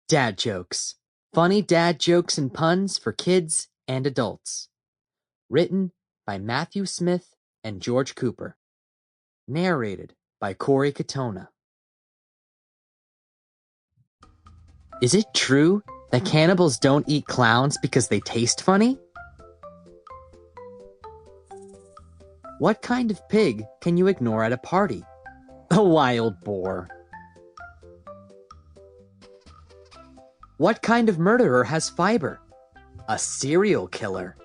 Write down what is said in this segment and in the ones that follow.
Dad jokes. Funny dad jokes and puns for kids and adults. Written by Matthew Smith and George Cooper. Narrated by Katona. Is it true that cannibals don't eat clowns because they taste funny? What kind of pig can you ignore at a party? A wild boar. What kind of murderer has fiber? A serial killer.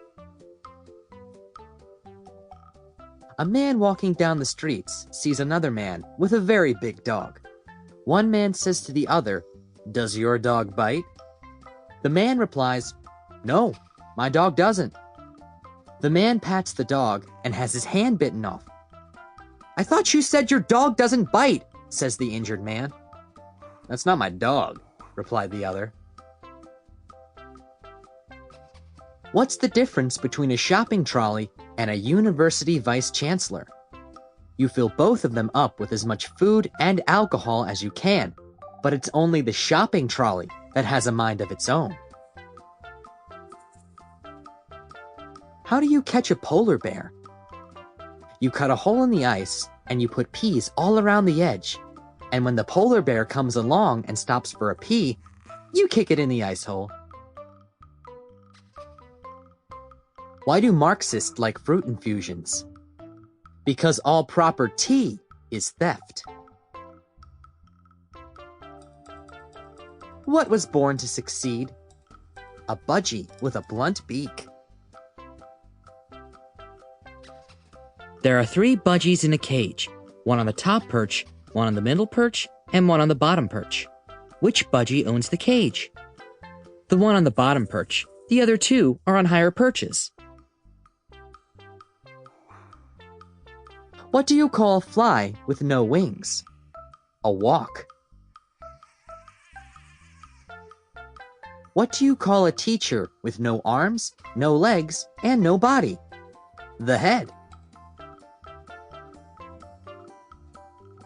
A man walking down the streets sees another man with a very big dog. One man says to the other, "Does your dog bite?" The man replies, "No, my dog doesn't." The man pats the dog and has his hand bitten off. "I thought you said your dog doesn't bite," says the injured man. "That's not my dog," replied the other. What's the difference between a shopping trolley and a university vice-chancellor? You fill both of them up with as much food and alcohol as you can, but it's only the shopping trolley that has a mind of its own. How do you catch a polar bear? You cut a hole in the ice and you put peas all around the edge, and when the polar bear comes along and stops for a pea, you kick it in the ice hole. Why do Marxists like fruit infusions? Because all proper tea is theft. What was born to succeed? A budgie with a blunt beak. There are 3 budgies in a cage, one on the top perch, one on the middle perch, and one on the bottom perch. Which budgie owns the cage? The one on the bottom perch. The other 2 are on higher perches. What do you call a fly with no wings? A walk. What do you call a teacher with no arms, no legs, and no body? The head.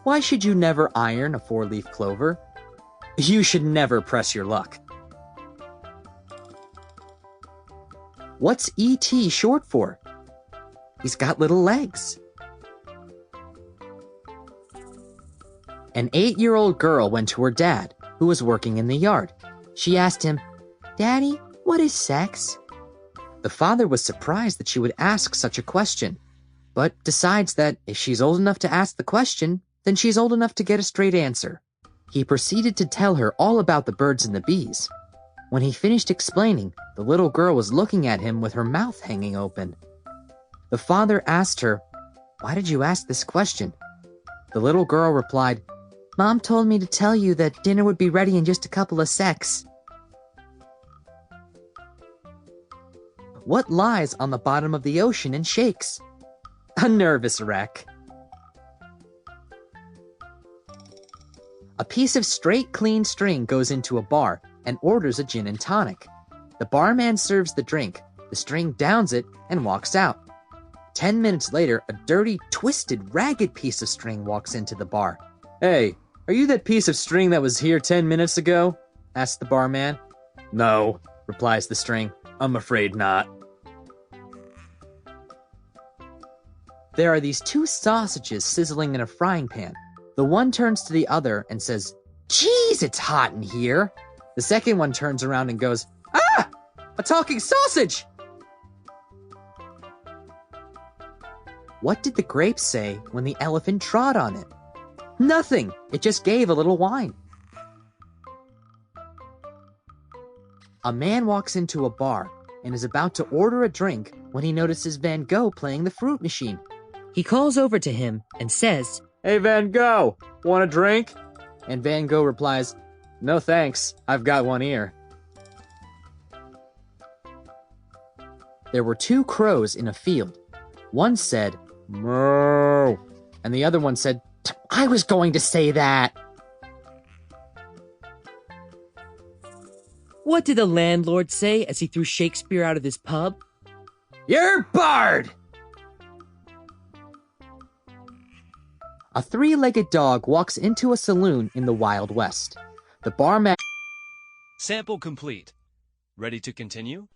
Why should you never iron a 4-leaf clover? You should never press your luck. What's E.T. short for? He's got little legs. An 8-year-old girl went to her dad, who was working in the yard. She asked him, "Daddy, what is sex?" The father was surprised that she would ask such a question, but decides that if she's old enough to ask the question, then she's old enough to get a straight answer. He proceeded to tell her all about the birds and the bees. When he finished explaining, the little girl was looking at him with her mouth hanging open. The father asked her, "Why did you ask this question?" The little girl replied, "Mom told me to tell you that dinner would be ready in just a couple of secs." What lies on the bottom of the ocean and shakes? A nervous wreck. A piece of straight, clean string goes into a bar and orders a gin and tonic. The barman serves the drink, the string downs it, and walks out. 10 minutes later, a dirty, twisted, ragged piece of string walks into the bar. "Hey, are you that piece of string that was here 10 minutes ago?" asks the barman. "No," replies the string. "I'm afraid not." There are these 2 sausages sizzling in a frying pan. The one turns to the other and says, "Geez, it's hot in here." The second one turns around and goes, "Ah! A talking sausage!" What did the grape say when the elephant trod on it? Nothing. It just gave a little whine. A man walks into a bar and is about to order a drink when he notices Van Gogh playing the fruit machine. He calls over to him and says, "Hey, Van Gogh, want a drink?" And Van Gogh replies, "No thanks, I've got one here." There were 2 crows in a field. One said, "Moo," and the other one said, "I was going to say that." What did the landlord say as he threw Shakespeare out of his pub? "You're barred!" A 3-legged dog walks into a saloon in the Wild West. The barman Sample complete. Ready to continue?